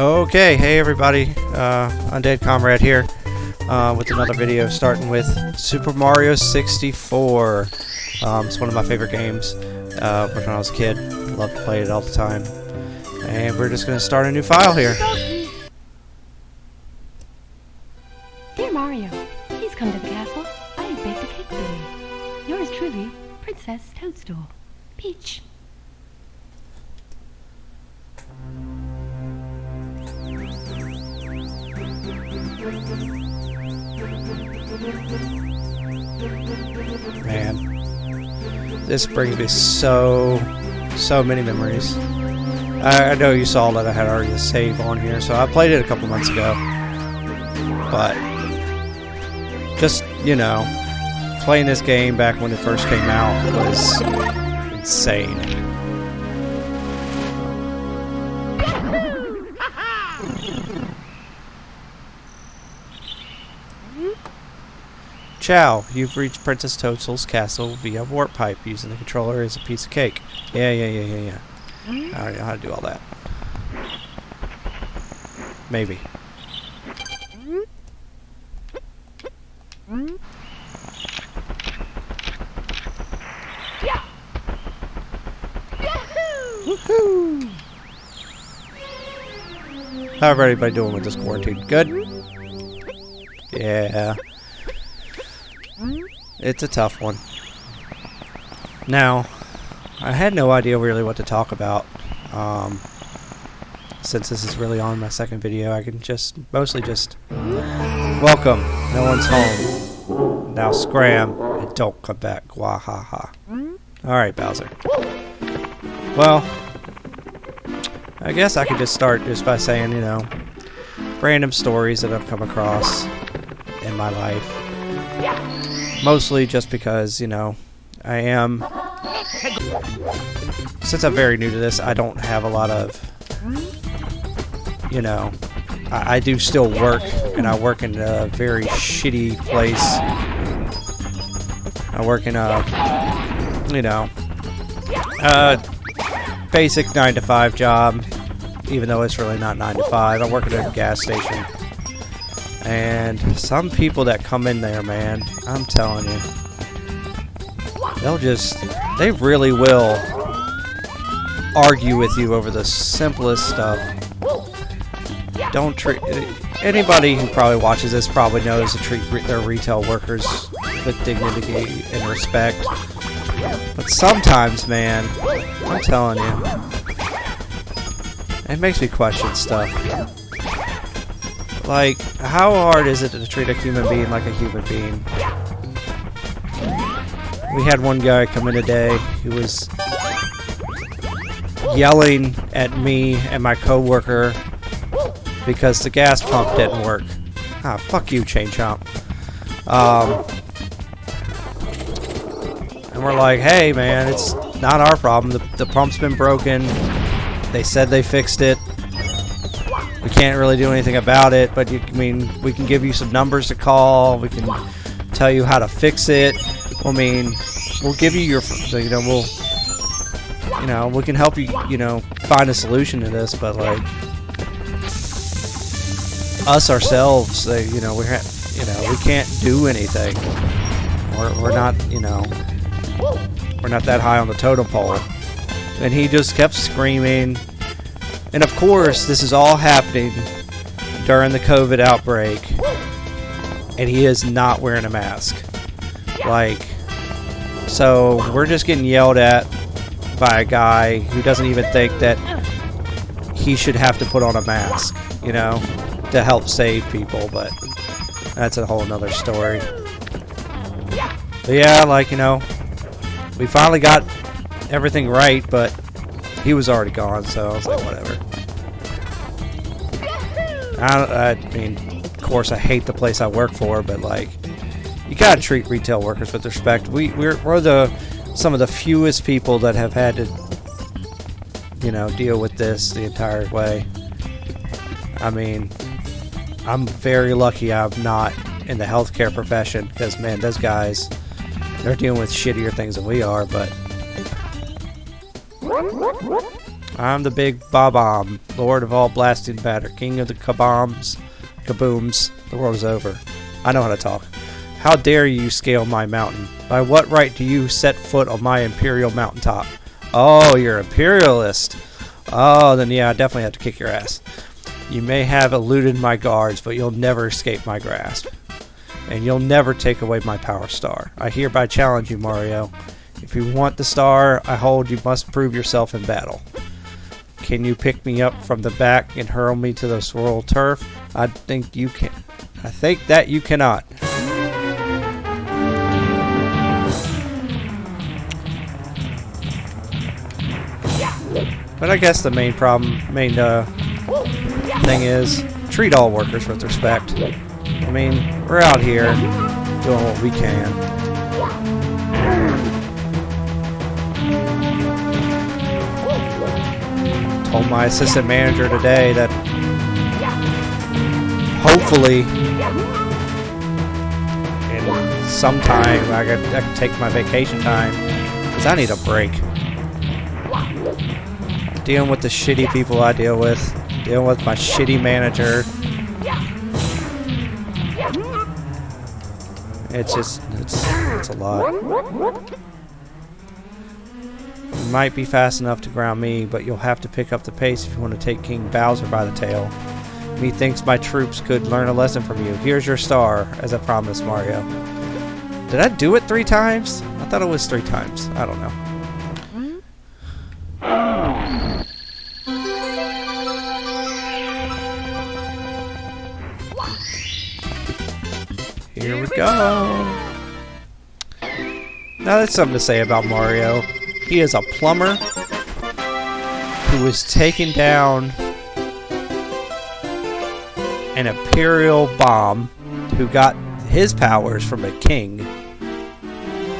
Okay, hey everybody, Undead Comrade here, with another video starting with Super Mario 64. It's one of my favorite games, when I was a kid. Loved to play it all the time. And we're just going to start a new file here. Dear Mario, please come to the castle. I have baked a cake for you. Yours truly, Princess Toadstool. Peach. Man, this brings me so many memories. I know you saw that I had already a save on here, so I played it a couple months ago. But just, you know, playing this game back when it first came out was insane. Ciao, you've reached Princess Toadstool's castle via warp pipe using the controller as a piece of cake. Yeah. I already know how to do all that. Maybe. Woohoo! How's everybody doing with this quarantine? Good? Yeah. It's a tough one. Now, I had no idea really what to talk about. Since this is really on my second video, I can mostly just welcome. No one's home. Now scram and don't come back. Wahaha. Alright, Bowser. Well, I guess I could just start just by saying, you know, random stories that I've come across in my life. Mostly just because, you know, I am, since I'm very new to this, I don't have a lot of, you know, I do still work, and I work in a very shitty place. I work in a, you know, basic 9-to-5 job, even though it's really not 9 to 5. I work at a gas station. And some people that come in there, man, I'm telling you, they really will argue with you over the simplest stuff. Don't treat, anybody who probably watches this probably knows to treat their retail workers with dignity and respect. But sometimes, man, I'm telling you, it makes me question stuff. Like, how hard is it to treat a human being like a human being? We had one guy come in today who was yelling at me and my coworker because the gas pump didn't work. Ah, fuck you, Chain Chomp. And we're like, hey man, it's not our problem. The pump's been broken. They said they fixed it. We can't really do anything about it, but I mean, we can give you some numbers to call. We can tell you how to fix it. I mean, we'll give you your, you know, we can help you, you know, find a solution to this. But like us ourselves, you know, we can't do anything. We're not, you know, we're not that high on the totem pole. And he just kept screaming. And of course, this is all happening during the COVID outbreak, and he is not wearing a mask. Like, so we're just getting yelled at by a guy who doesn't even think that he should have to put on a mask, you know, to help save people, but that's a whole nother story. But yeah, like, you know, we finally got everything right, but he was already gone, so I was like, whatever. I mean, of course, I hate the place I work for, but like, you gotta treat retail workers with respect. We're some of the fewest people that have had to, you know, deal with this the entire way. I mean, I'm very lucky I'm not in the healthcare profession, because man, those guys, they're dealing with shittier things than we are, but I'm the big Bob-omb, Lord of all blasting batter, King of the kabooms. The world is over. I know how to talk. How dare you scale my mountain? By what right do you set foot on my imperial mountaintop? Oh, you're imperialist. Oh, then yeah, I definitely have to kick your ass. You may have eluded my guards, but you'll never escape my grasp. And you'll never take away my power star. I hereby challenge you, Mario. If you want the star I hold, you must prove yourself in battle. Can you pick me up from the back and hurl me to the swirl turf? I think you can. I think that you cannot. But I guess the main thing is treat all workers with respect. I mean, we're out here doing what we can. Told my assistant manager today that hopefully in some time I can take my vacation time because I need a break. Dealing with the shitty people I deal with, dealing with my shitty manager. It's a lot. You might be fast enough to ground me, but you'll have to pick up the pace if you want to take King Bowser by the tail. Methinks my troops could learn a lesson from you. Here's your star, as I promised, Mario. Did I do it 3 times? I thought it was 3 times. I don't know. Here we go. Now that's something to say about Mario. He is a plumber who was taken down an Imperial bomb, who got his powers from a king,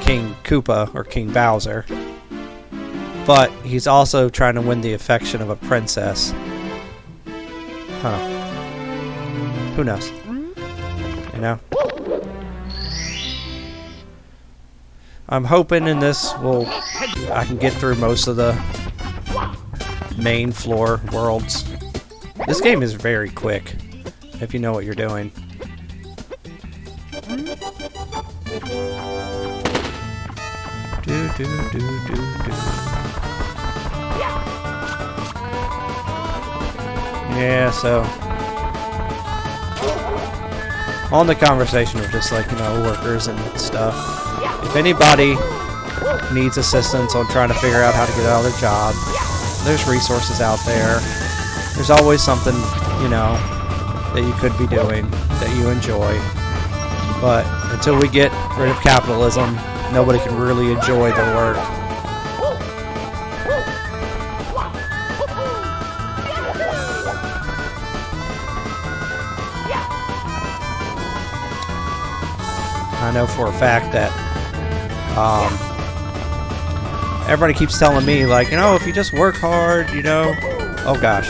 King Koopa or King Bowser. But he's also trying to win the affection of a princess. Huh. Who knows? You know? I'm hoping in this I can get through most of the main floor worlds. This game is very quick, if you know what you're doing. Yeah, so on the conversation of just like, you know, workers and stuff. If anybody needs assistance on trying to figure out how to get out of their job, there's resources out there. There's always something, you know, that you could be doing that you enjoy. But until we get rid of capitalism, nobody can really enjoy their work. I know for a fact that everybody keeps telling me, like, you know, if you just work hard, you know, oh gosh,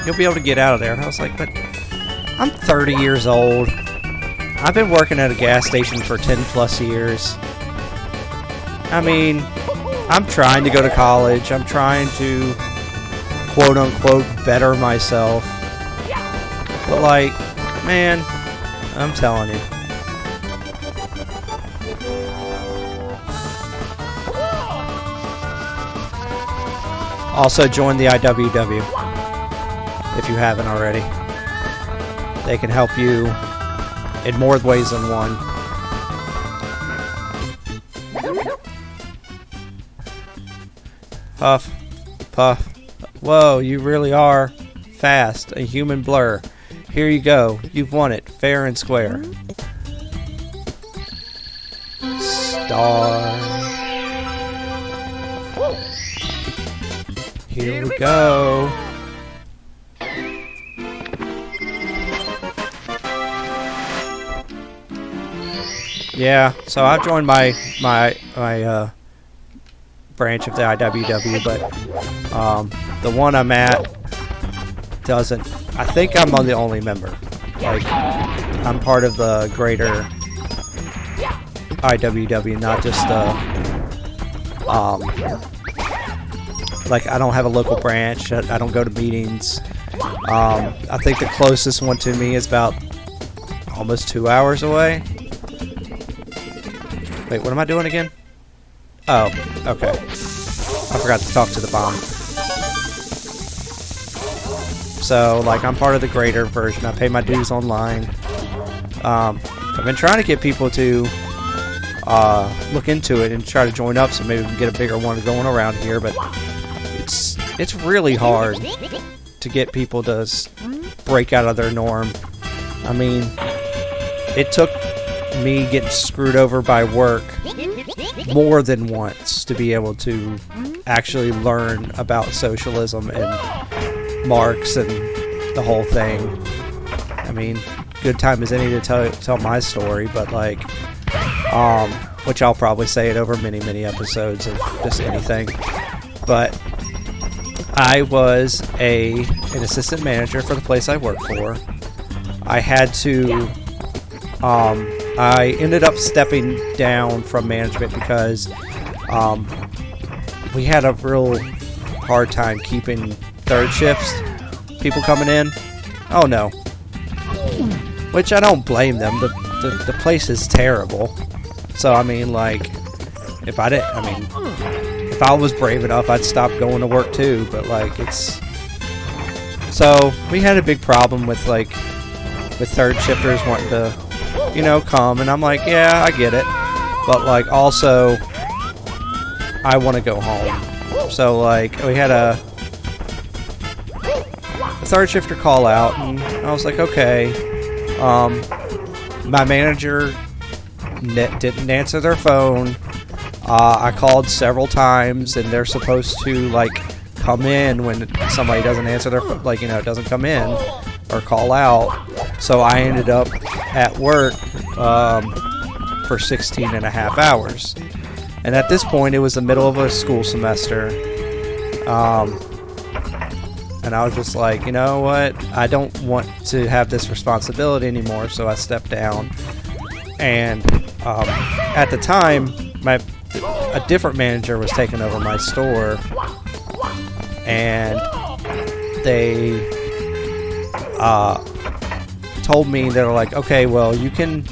you'll be able to get out of there. And I was like, but I'm 30 years old. I've been working at a gas station for 10 plus years. I mean, I'm trying to go to college. I'm trying to, quote unquote, better myself. But like, man, I'm telling you. Also join the IWW if you haven't already. They can help you in more ways than one. Puff, puff. Whoa, you really are fast. A human blur. Here you go. You've won it, fair and square. Star. Here we go. Yeah, so I've joined my branch of the IWW, but the one I'm at doesn't. I think I'm the only member. Like, I'm part of the greater IWW, not just the like I don't have a local branch. I don't go to meetings. I think the closest one to me is about almost 2 hours away. Wait, what am I doing again? Oh, okay. I forgot to talk to the bomb. So, like, I'm part of the greater version. I pay my dues online. I've been trying to get people to look into it and try to join up so maybe we can get a bigger one going around here, but it's really hard to get people to break out of their norm. I mean, it took me getting screwed over by work more than once to be able to actually learn about socialism and Marx and the whole thing. I mean, good time as any to tell my story, but like, which I'll probably say it over many episodes of just anything. But I was an assistant manager for the place I work for. I had to, I ended up stepping down from management because we had a real hard time keeping third shifts, people coming in. Oh no. Which I don't blame them. The place is terrible. So I mean, like, if I was brave enough, I'd stop going to work too. But like, it's so we had a big problem with third shifters wanting to, you know, come, and I'm like, yeah, I get it, but like also I want to go home. So like, we had a third shifter call out, and I was like, okay. My manager didn't answer their phone. I called several times, and they're supposed to like come in when somebody doesn't answer their phone, like, you know, doesn't come in or call out. So I ended up at work for 16 and a half hours. And at this point, it was the middle of a school semester. And I was just like, you know what? I don't want to have this responsibility anymore, so I stepped down. And at the time, a different manager was taking over my store, and they told me, they were like, okay, well, you can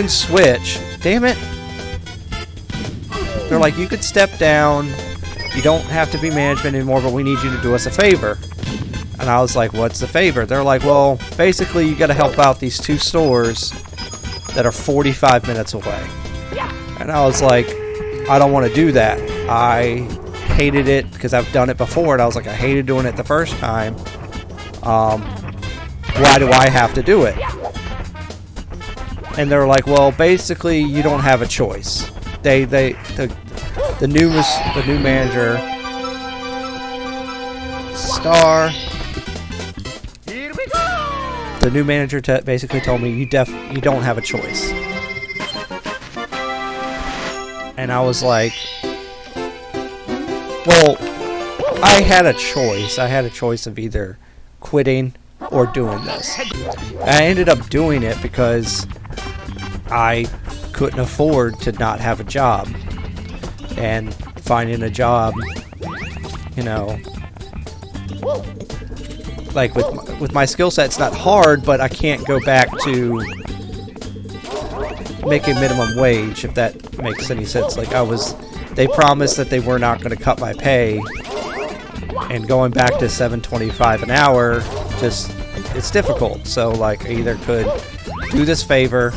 switch. Damn it. They're like, you could step down. You don't have to be management anymore, but we need you to do us a favor. And I was like, what's the favor? They're like, well, basically you got to help out these two stores that are 45 minutes away. And I was like, I don't want to do that. I hated it because I've done it before, and I was like, I hated doing it the first time. Why do I have to do it? And they're like, well, basically you don't have a choice. The new manager, the new manager basically told me you don't have a choice. And I was like, well, I had a choice. I had a choice of either quitting or doing this. I ended up doing it because I couldn't afford to not have a job. And finding a job, you know, like with my skill set, it's not hard, but I can't go back to making minimum wage, if that makes any sense. Like, they promised that they were not going to cut my pay, and going back to $7.25 an hour, just, it's difficult. So like, I either could do this favor,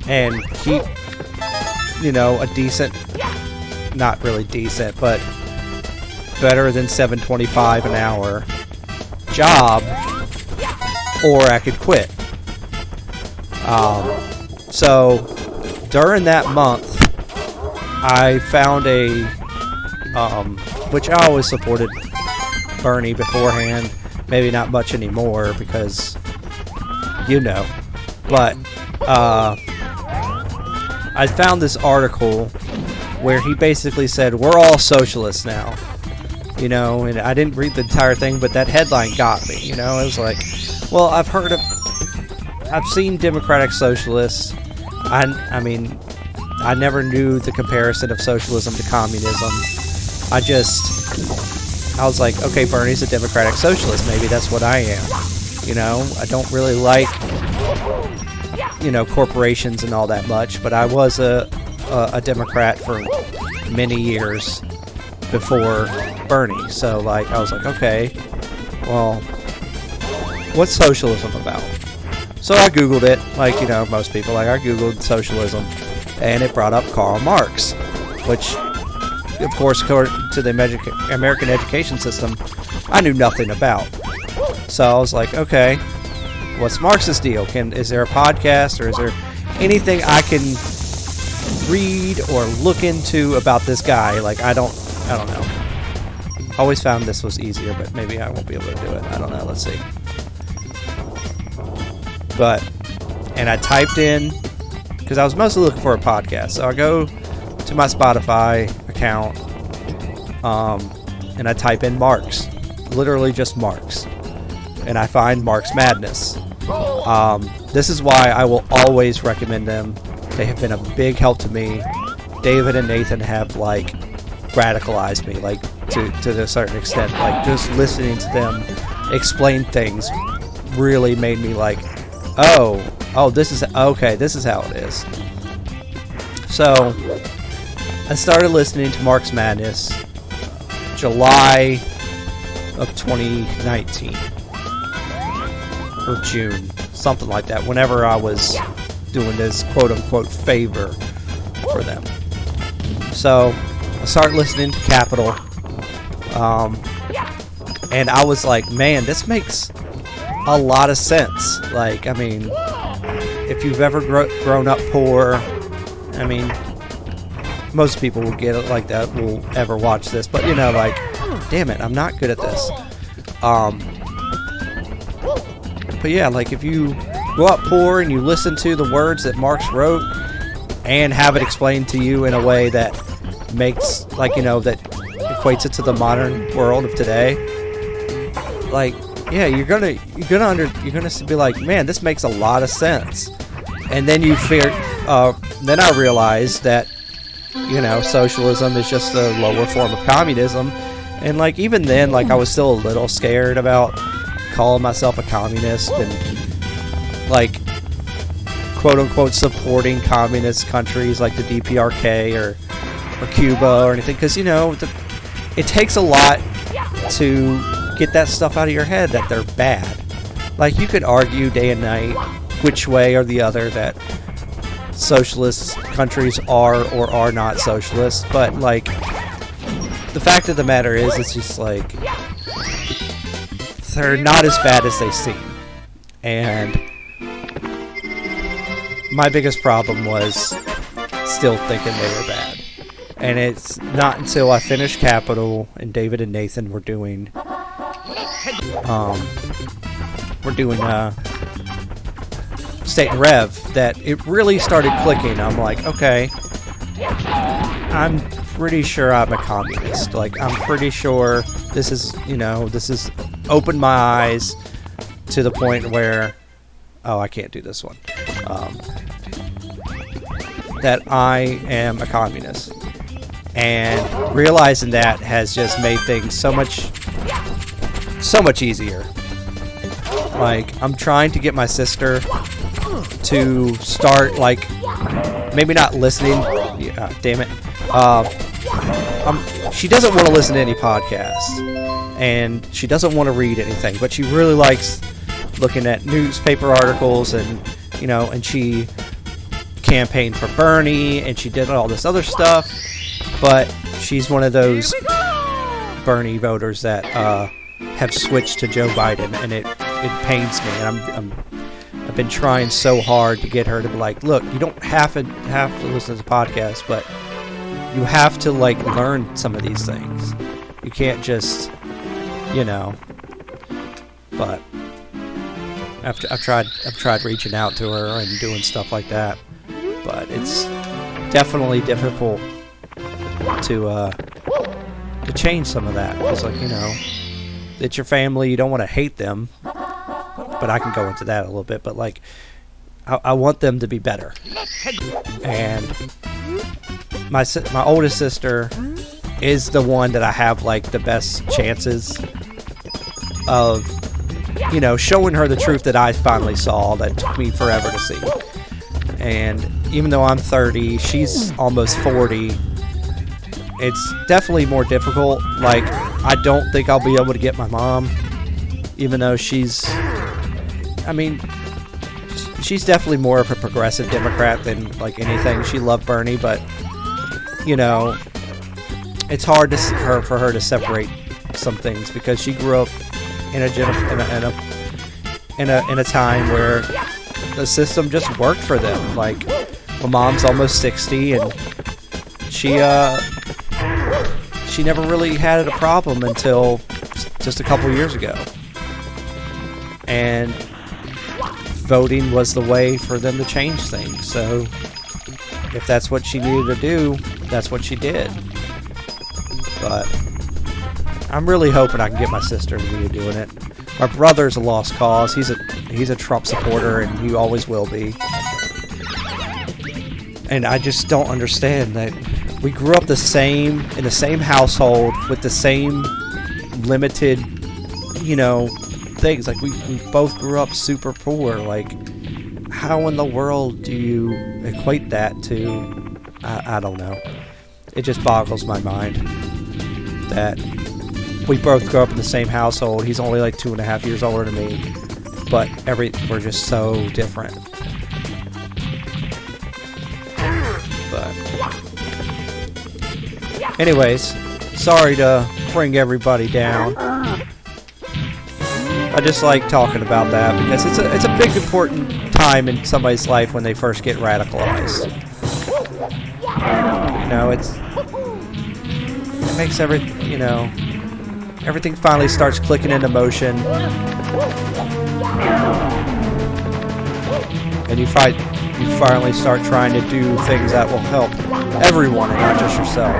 and keep, you know, a decent, not really decent, but better than $7.25 an hour job, or I could quit. So during that month, I found which I always supported Bernie beforehand, maybe not much anymore because, you know, but I found this article where he basically said, we're all socialists now, you know, and I didn't read the entire thing, but that headline got me, you know. It was like, well, I've seen democratic socialists. I mean, I never knew the comparison of socialism to communism. I was like, okay, Bernie's a democratic socialist. Maybe that's what I am. You know, I don't really like, you know, corporations and all that much, but I was a Democrat for many years before Bernie. So, like, I was like, okay, well, what's socialism about? So I Googled it, like, you know, most people. Like, I Googled socialism, and it brought up Karl Marx, which, of course, according to the American education system, I knew nothing about. So I was like, okay, what's Marx's deal? Is there a podcast, or is there anything I can read or look into about this guy? Like, I don't know. I always found this was easier, but maybe I won't be able to do it. I don't know. Let's see. And I typed in, because I was mostly looking for a podcast. So I go to my Spotify account, and I type in Marx, literally just Marx, and I find Marx Madness. This is why I will always recommend them. They have been a big help to me. David and Nathan have, like, radicalized me, like, to a certain extent. Like, just listening to them explain things really made me like, oh, this is okay, this is how it is. So I started listening to Marx Madness July of 2019 or June, something like that, whenever I was doing this quote-unquote favor for them. So I started listening to Capital, and I was like, man, this makes a lot of sense. Like, I mean, if you've ever grown up poor, I mean, most people will get it like that, will ever watch this, but, you know, like, damn it, I'm not good at this. But yeah, like, if you grow up poor and you listen to the words that Marx wrote and have it explained to you in a way that makes, like, you know, that equates it to the modern world of today, like, yeah, you're gonna be like, man, this makes a lot of sense. And then then I realized that, you know, socialism is just a lower form of communism. And, like, even then, like, I was still a little scared about calling myself a communist and, like, quote unquote supporting communist countries like the DPRK or Cuba or anything, because, you know, it takes a lot to get that stuff out of your head that they're bad. Like, you could argue day and night which way or the other that socialist countries are or are not socialist, but, like, the fact of the matter is, it's just like, they're not as bad as they seem. And my biggest problem was still thinking they were bad. And it's not until I finished Capital and David and Nathan were doing State and Rev that it really started clicking. I'm like, okay, I'm pretty sure I'm a communist. Like, I'm pretty sure this is opened my eyes to the point where, I can't do this one, that I am a communist. And realizing that has just made things so much easier. Like, I'm trying to get my sister to start, like, maybe not listening. Damn it. She doesn't want to listen to any podcasts, and she doesn't want to read anything, but she really likes looking at newspaper articles, and, you know, and she campaigned for Bernie, and she did all this other stuff, but she's one of those Bernie voters that have switched to Joe Biden, and it pains me, and I've been trying so hard to get her to be like, look, you don't have to listen to the podcast, but you have to, like, learn some of these things. You can't just, you know. But I've tried reaching out to her and doing stuff like that, but it's definitely difficult to change some of that. It's like, you know, it's your family. You don't want to hate them, but I can go into that a little bit. But, like, I want them to be better, and my oldest sister is the one that I have like the best chances of, you know, showing her the truth that I finally saw that took me forever to see. And even though I'm 30, she's almost 40. It's definitely more difficult. Like, I don't think I'll be able to get my mom, even though she's definitely more of a progressive Democrat than like anything. She loved Bernie, but you know, it's hard for her to separate some things because she grew up in a time where the system just worked for them. Like, my mom's almost 60, and she never really had a problem until just a couple years ago. And voting was the way for them to change things. So if that's what she needed to do, that's what she did. But I'm really hoping I can get my sister to be doing it. My brother's a lost cause. He's a Trump supporter, and he always will be. And I just don't understand that we grew up in the same household with the same limited, you know, things. Like, we both grew up super poor. Like, how in the world do you equate that to? I don't know. It just boggles my mind that we both grew up in the same household. He's only like 2.5 years older than me, but we're just so different. But anyways, sorry to bring everybody down. I just like talking about that because it's a big important time in somebody's life when they first get radicalized. You know, it makes everything finally starts clicking into motion, and you finally start trying to do things that will help everyone and not just yourself.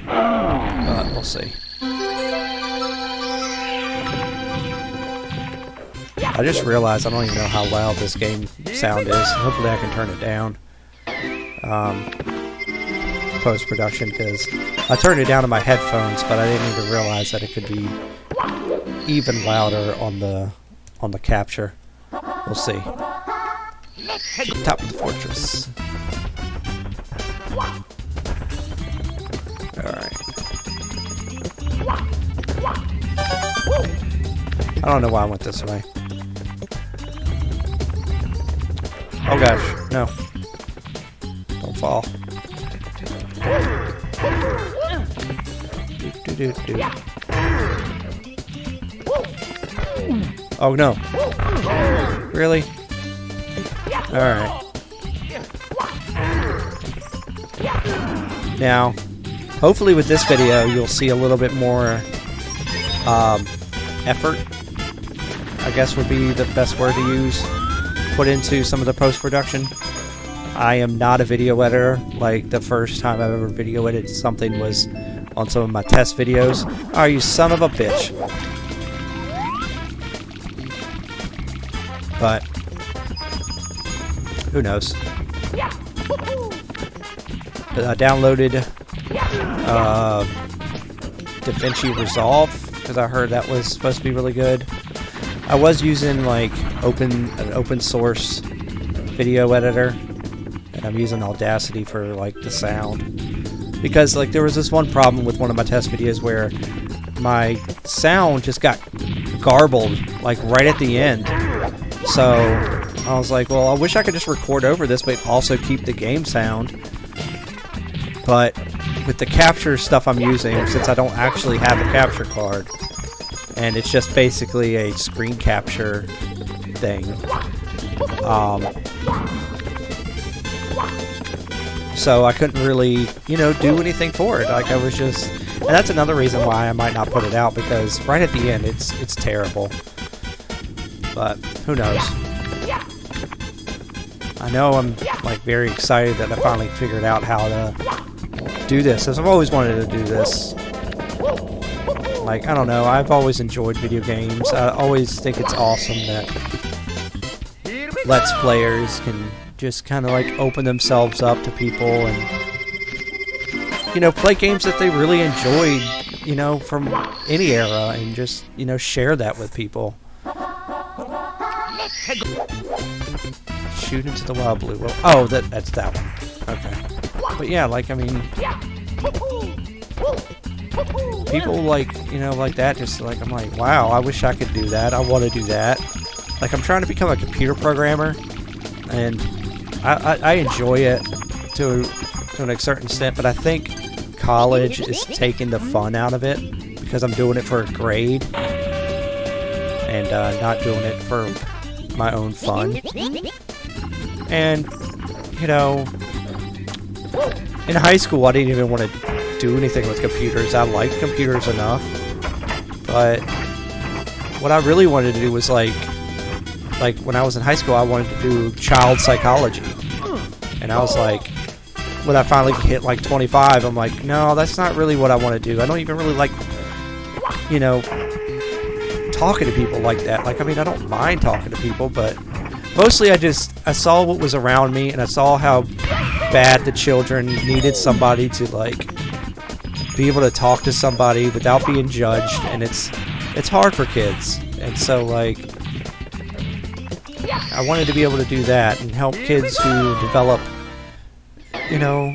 But we'll see. I just realized I don't even know how loud this game sound is. Hopefully I can turn it down. Post-production, because I turned it down to my headphones, but I didn't even realize that it could be even louder on the capture. We'll see. Top of the fortress. Alright. I don't know why I went this way. Oh gosh, no. Don't fall. Oh no. Really? Alright. Now, hopefully with this video you'll see a little bit more effort, I guess would be the best word to use, put into some of the post-production. I am not a video editor. Like, the first time I've ever video edited something was on some of my test videos. Oh, you son of a bitch. But who knows? But I downloaded DaVinci Resolve because I heard that was supposed to be really good. I was using like an open source video editor, and I'm using Audacity for like the sound, because like there was this one problem with one of my test videos where my sound just got garbled like right at the end. So I was like, well, I wish I could just record over this but also keep the game sound. But with the capture stuff I'm using, since I don't actually have a capture card, and it's just basically a screen capture thing, so I couldn't really, do anything for it. Like, I was just, and that's another reason why I might not put it out, because right at the end it's terrible. But who knows? I know I'm like very excited that I finally figured out how to do this, as I've always wanted to do this. Like, I don't know, I've always enjoyed video games. I always think it's awesome that Let's Players can just kind of like open themselves up to people and, you know, play games that they really enjoyed, you know, from any era, and just, you know, share that with people. Shoot into the wild blue. Well, oh, that's that one. Okay. But yeah, like, I mean, people like, you know, like that, just like, I'm like, wow, I wish I could do that. I want to do that. Like, I'm trying to become a computer programmer, and I enjoy it to a certain extent, but I think college is taking the fun out of it because I'm doing it for a grade and not doing it for my own fun. And, you know, in high school I didn't even want to do anything with computers. I liked computers enough, but what I really wanted to do was like when I was in high school, I wanted to do child psychology. And I was like, when I finally hit like 25, I'm like, no, that's not really what I want to do. I don't even really like, you know, talking to people like that. Like, I mean, I don't mind talking to people, but mostly I saw what was around me, and I saw how bad the children needed somebody to like be able to talk to somebody without being judged, and it's hard for kids. And so like, I wanted to be able to do that and help kids who develop, you know,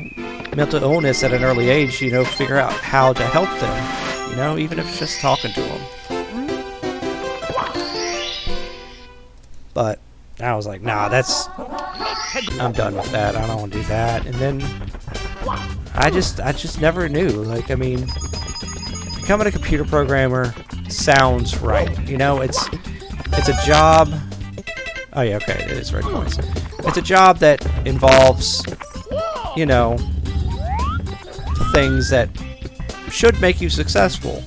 mental illness at an early age, you know, figure out how to help them, you know, even if it's just talking to them. But I was like, nah, I'm done with that. I don't want to do that. And then I just never knew. Like, I mean, becoming a computer programmer sounds right. You know, it's a job. Oh yeah, okay, it is Red Points. It's a job that involves, you know, things that should make you successful.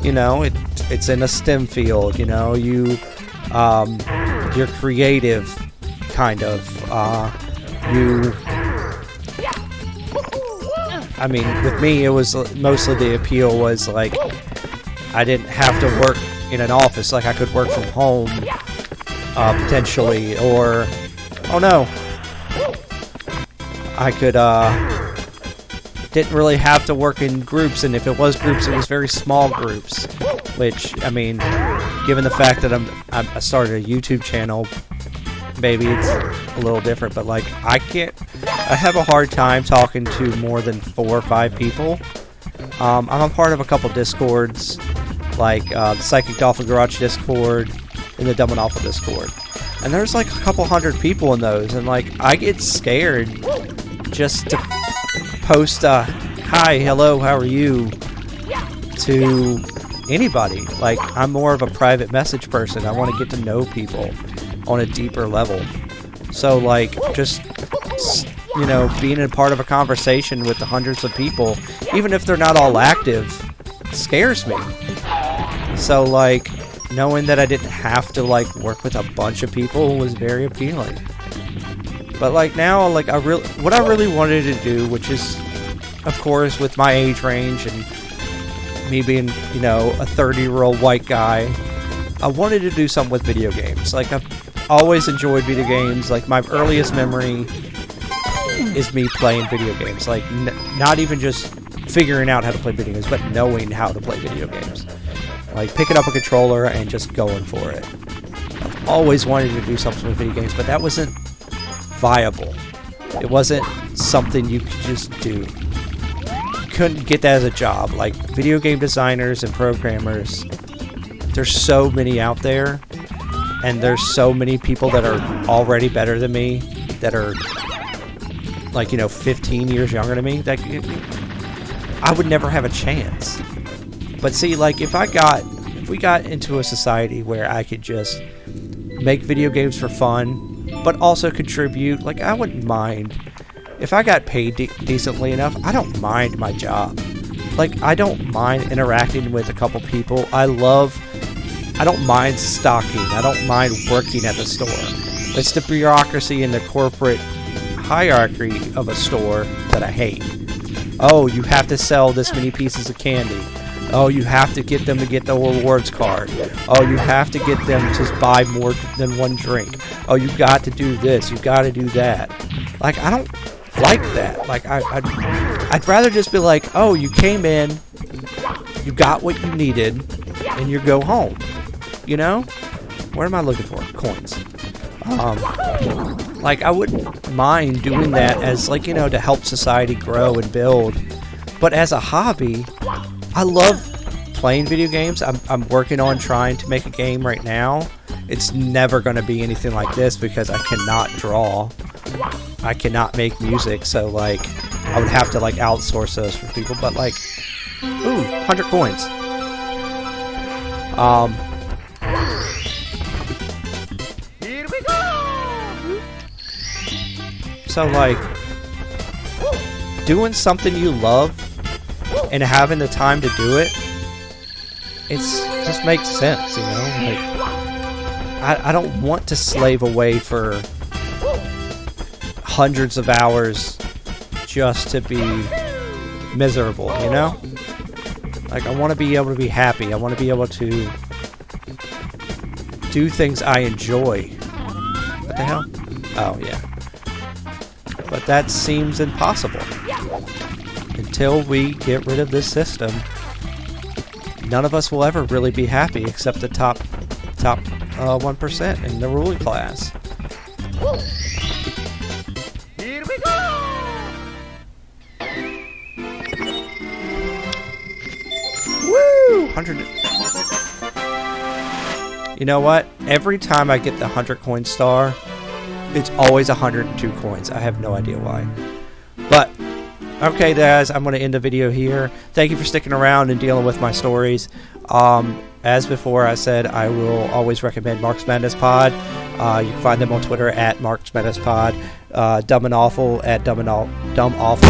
You know, it's in a STEM field. You know, you're creative, kind of. I mean, with me, it was mostly the appeal was like I didn't have to work in an office. Like, I could work from home, potentially, or oh no, I could didn't really have to work in groups, and if it was groups, it was very small groups. Which, I mean, given the fact that I started a YouTube channel, maybe it's a little different, but like I have a hard time talking to more than 4 or 5 people. I'm a part of a couple Discords, like the Psychic Dolphin Garage Discord and the Dumb and Awful Discord, and there's like a couple hundred people in those, and like I get scared just to post hi, hello, how are you to anybody. Like, I'm more of a private message person. I want to get to know people on a deeper level. So like, just, you know, being a part of a conversation with the hundreds of people, even if they're not all active, scares me. So like, knowing that I didn't have to like work with a bunch of people was very appealing. But like now, like what I really wanted to do, which is, of course, with my age range and me being, you know, a 30-year-old white guy, I wanted to do something with video games. Like, I've always enjoyed video games. Like, my earliest memory is me playing video games. Like, not even just figuring out how to play video games, but knowing how to play video games. Like, picking up a controller and just going for it. I've always wanted to do something with video games, but that wasn't viable. It wasn't something you could just do. You couldn't get that as a job. Like, video game designers and programmers, there's so many out there, and there's so many people that are already better than me, that are like, you know, 15 years younger than me, that I would never have a chance. But see, like, if we got into a society where I could just make video games for fun, but also contribute, like, I wouldn't mind. If I got paid decently enough, I don't mind my job. Like, I don't mind interacting with a couple people. I don't mind stocking. I don't mind working at the store. It's the bureaucracy and the corporate hierarchy of a store that I hate. Oh, you have to sell this many pieces of candy. Oh, you have to get them to get the rewards card. Oh, you have to get them to buy more than one drink. Oh, you got to do this. You got to do that. Like, I don't like that. Like, I'd rather just be like, oh, you came in, you got what you needed, and you go home. You know? What am I looking for? Coins. Like, I wouldn't mind doing that as, like, you know, to help society grow and build. But as a hobby, I love playing video games. I'm working on trying to make a game right now. It's never going to be anything like this because I cannot draw. I cannot make music, so, like, I would have to, like, outsource those for people. But, like, ooh, 100 coins. Here we go! So, like, doing something you love and having the time to do it, it's just makes sense, you know? Like, I don't want to slave away for hundreds of hours just to be miserable, you know? Like, I want to be able to be happy. I want to be able to do things I enjoy. What the hell? Oh, yeah. But that seems impossible. Until we get rid of this system, none of us will ever really be happy except the top 1% in the ruling class. Here we go! Woo! 100. You know what? Every time I get the 100 coin star, it's always 102 coins. I have no idea why. But okay, guys, I'm going to end the video here. Thank you for sticking around and dealing with my stories. As before I said, I will always recommend Mark's Madness Pod. You can find them on Twitter at Mark's Madness Pod. Dumb and Awful at Dumb Awful.